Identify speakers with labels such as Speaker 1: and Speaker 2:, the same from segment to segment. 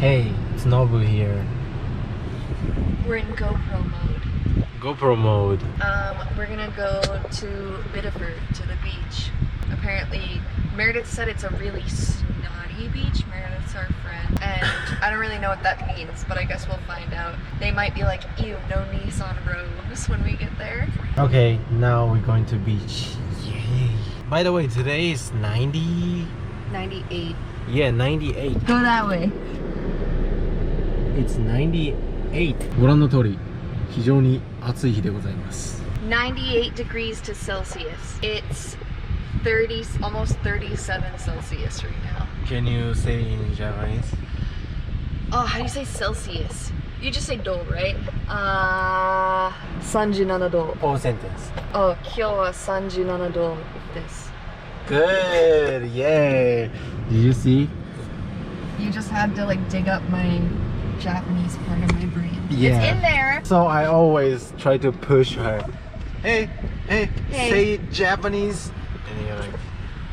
Speaker 1: Hey, it's Nobu here.
Speaker 2: We're in GoPro mode.
Speaker 1: GoPro mode.
Speaker 2: We're gonna go to Biddeford, to the beach. Apparently, Meredith said it's a really snotty beach. Meredith's our friend. And I don't really know what that means, but I guess we'll find out. They might be like, ew, no Nissan robes when we get there.
Speaker 1: Okay, now we're going to beach. Yay. By the way, today is 90...
Speaker 2: 98.
Speaker 1: Yeah, 98.
Speaker 2: Go that way.
Speaker 1: It's 98. ご覧の通り、非常に暑い日でございます。
Speaker 2: 98 degrees to Celsius. It's 30, almost 37 Celsius right now.
Speaker 1: Can you say in Japanese?
Speaker 2: Oh, how do you say Celsius? You just say do, right? 37度.
Speaker 1: Whole sentence.
Speaker 2: Oh, 今日は37度です.
Speaker 1: Good, yay. Did you see?
Speaker 2: You just had to like dig up my Japanese part of my brain.
Speaker 1: Yeah.
Speaker 2: It's in there.
Speaker 1: So I always try to push her. Hey,
Speaker 2: Hey.
Speaker 1: say Japanese. And you're like,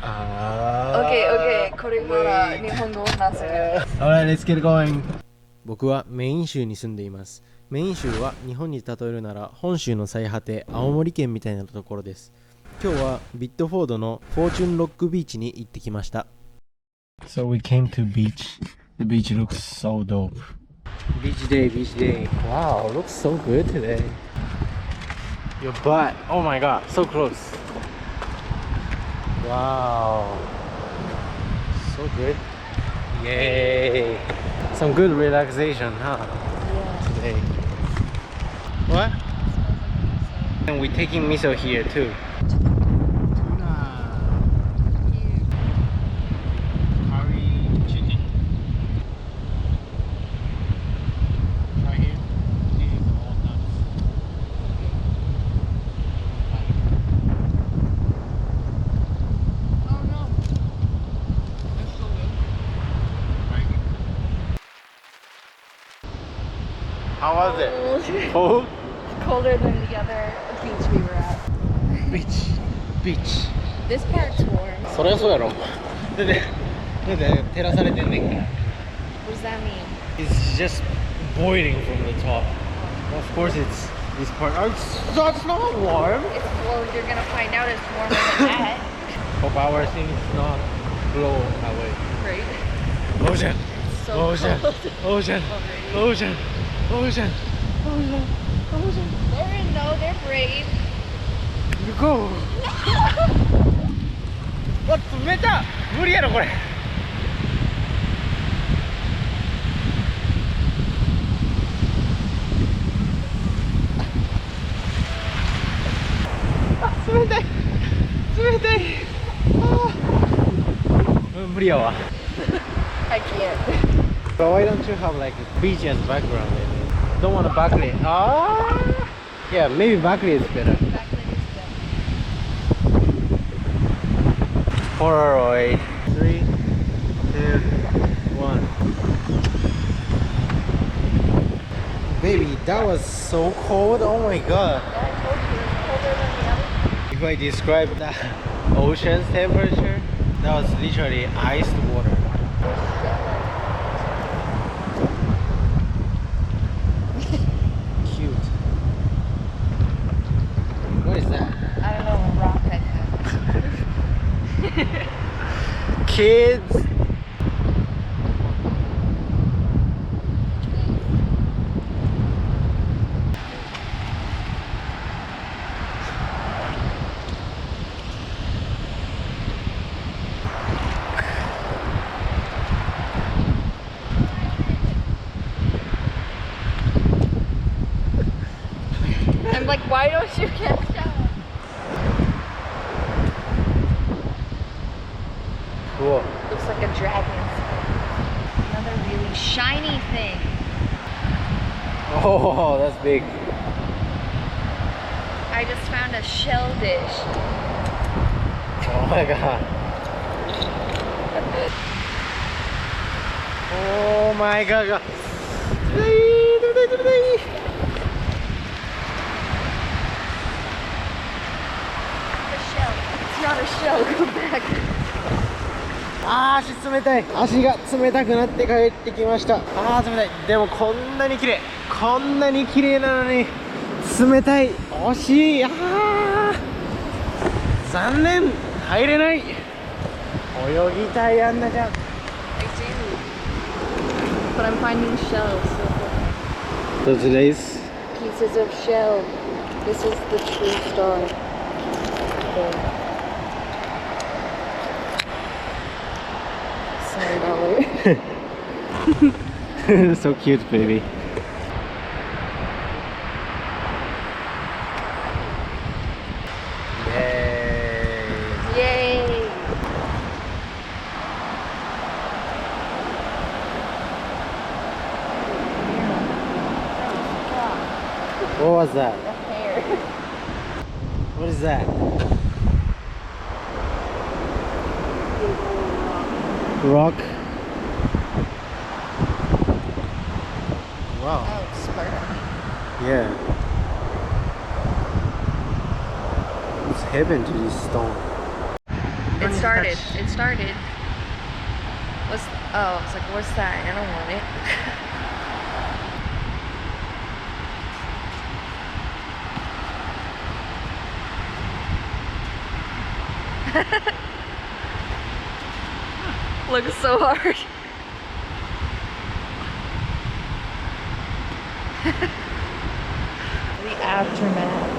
Speaker 2: Okay. これから日本語を話す。
Speaker 1: Alright, let's get going.
Speaker 3: 僕はメイン州に住んでいます。メイン州は日本に例えるなら本州の最果て青森県みたいなところです。今日はビットフォードのフォーチュンロックビーチに行ってきました。
Speaker 1: So we came to beach. The beach looks so dope. Beach day. Wow, looks so good today. Your butt. Oh my god, so close. Wow. So good. Yay. Some good relaxation, huh?
Speaker 2: Yeah.
Speaker 1: Today. What? And we're taking miso here too. How was it? Cold?
Speaker 2: Colder than the other beach we were at.
Speaker 1: Beach.
Speaker 2: This part's warm.
Speaker 1: そりゃそうやろ。だって照らされてんねんから。
Speaker 2: What does that mean?
Speaker 1: It's just boiling from the top. Of course, it's this part. That's not warm.
Speaker 2: It's well, you're gonna find out it's warmer than that,
Speaker 1: Hope our thing is not blow away.
Speaker 2: right?
Speaker 1: Ocean.
Speaker 2: So
Speaker 1: Ocean.
Speaker 2: cold
Speaker 1: Ocean.
Speaker 2: already.
Speaker 1: Ocean.
Speaker 2: They're brave.
Speaker 1: You go. What? 冷た。無理やろこれ。冷たい。無理やわ。
Speaker 2: I can't.
Speaker 1: But why don't you have like a beach as background? Don't want to backlit. Yeah, maybe backlit is better. Polaroid. 3, 2, 1. Baby, that was so cold. Oh my god.
Speaker 2: I told you it's colder than the other.
Speaker 1: If I describe the ocean's temperature, that was literally iced water. Cute. What is that?
Speaker 2: I don't know, a rock I have.
Speaker 1: Kids.
Speaker 2: I'm like, why don't you get shower?
Speaker 1: Cool.
Speaker 2: Looks like a dragon. Another really shiny thing.
Speaker 1: Oh, that's big.
Speaker 2: I just found a shell dish.
Speaker 1: Oh my god. Oh my god.
Speaker 2: The shell. It's not a shell. Go back.
Speaker 1: あー、足冷たい。足が冷たくなって帰ってきました。あー、冷たい。でもこんなに綺麗、こんなに綺麗なのに冷たい。惜しい。あー、残念、入れない。泳ぎたい、アンナちゃん。
Speaker 2: I do. But I'm finding shells.
Speaker 1: So today's
Speaker 2: Pieces of shell. This is the true star. $7.
Speaker 1: so cute, baby. Yay!
Speaker 2: Yay!
Speaker 1: What was that?
Speaker 2: Hair.
Speaker 1: What is that? Rock. Wow.
Speaker 2: Oh, Sparta.
Speaker 1: Yeah. It's heaven to this stone.
Speaker 2: It started. It started. What's? Oh, it's like, what's that? I don't want it. Looks so hard. The aftermath.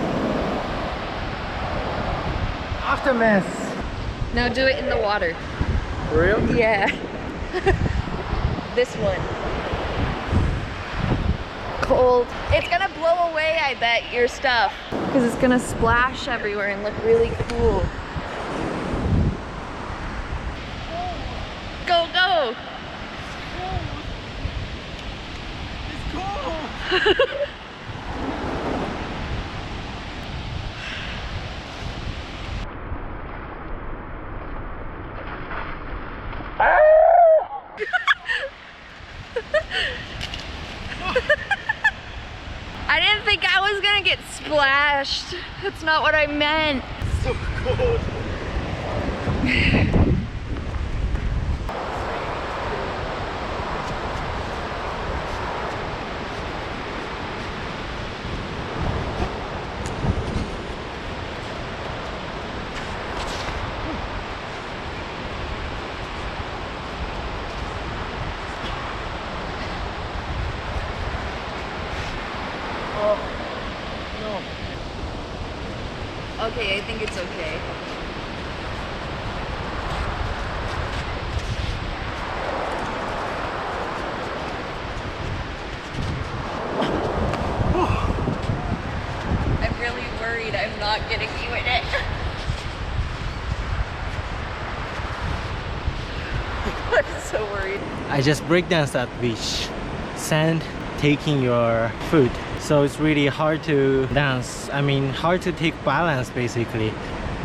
Speaker 1: Aftermath.
Speaker 2: Now do it in the water.
Speaker 1: For real?
Speaker 2: Yeah. This one. Cold. It's gonna blow away, I bet, your stuff. Because it's gonna splash everywhere and look really cool. Go, go!
Speaker 1: It's cold.
Speaker 2: I didn't think I was gonna get splashed. That's not what I meant.
Speaker 1: So cold.
Speaker 2: Okay, I think it's okay. I'm really worried I'm not getting you in it. I'm so worried.
Speaker 1: I just breakdanced at beach. Sand taking your foot. So it's really hard to dance. I mean, hard to take balance basically.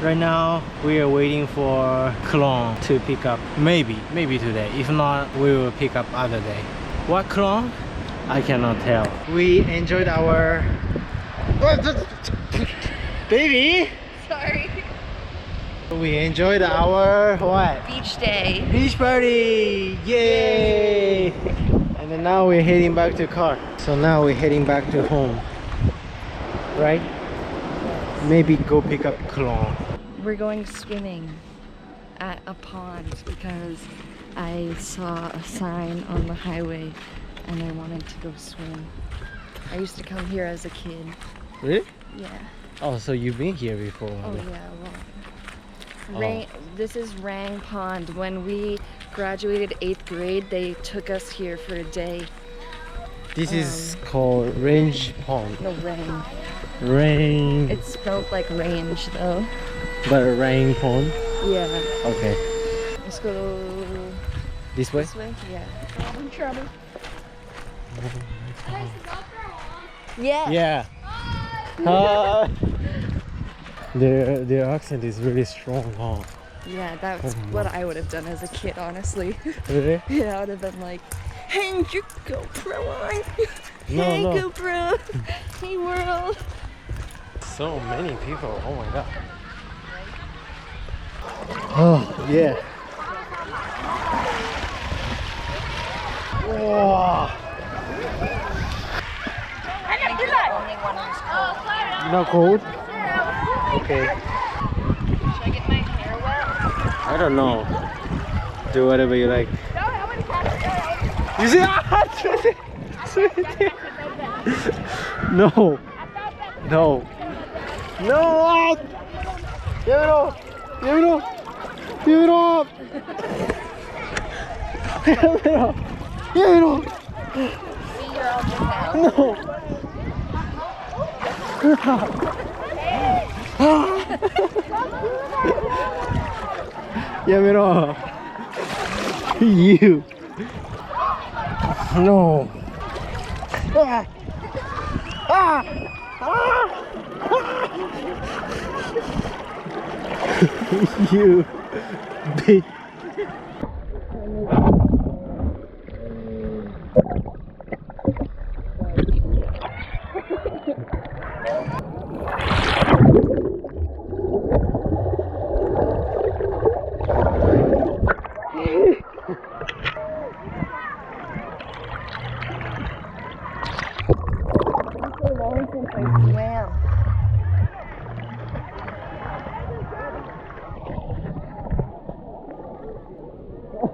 Speaker 1: Right now, we are waiting for clone to pick up. Maybe today. If not, we will pick up other day. What clone? I cannot tell. We enjoyed our... Baby!
Speaker 2: Sorry.
Speaker 1: We enjoyed our what?
Speaker 2: Beach day.
Speaker 1: Beach party! Yay! And then now we're heading back to car. So now we're heading back to home. Right? Maybe go pick up clone.
Speaker 2: We're going swimming at a pond because I saw a sign on the highway and I wanted to go swim. I used to come here as a kid.
Speaker 1: Really?
Speaker 2: Yeah.
Speaker 1: Oh, so you've been here before?
Speaker 2: Oh yeah, well.
Speaker 1: Oh.
Speaker 2: This is Rang Pond. When we graduated 8th grade, they took us here for a day.
Speaker 1: This is called Range Pond.
Speaker 2: No, Rang.
Speaker 1: Rain.
Speaker 2: It's spelled like range though.
Speaker 1: But Rain Pond?
Speaker 2: Yeah.
Speaker 1: Okay.
Speaker 2: Let's go
Speaker 1: This way?
Speaker 2: this way? Yeah. I'm trouble. Yeah.
Speaker 1: Yeah. Hi. Their accent is really strong, huh?
Speaker 2: Yeah, that's what I would have done as a kid, honestly.
Speaker 1: Really?
Speaker 2: Yeah, I would have been like, hey, you GoPro on.
Speaker 1: No,
Speaker 2: Hey,
Speaker 1: no.
Speaker 2: GoPro. Hey, world.
Speaker 1: So many people. Oh my god. Oh, yeah. Wow.
Speaker 2: I think you're the only one who's cold.
Speaker 1: Not cold? Okay.
Speaker 2: Should I get my hair wet?
Speaker 1: I don't know. Do whatever you like. You see? No. No. No. Give it up. Give it up. Give it up. Give it up. Give it up.
Speaker 2: See, you're all good now.
Speaker 1: No. Give it up. You. No. Ah. Ah. Ah. You bitch.
Speaker 2: Swam.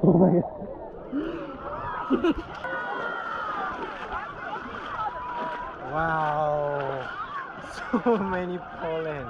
Speaker 1: Oh my god. Wow. So many pollen.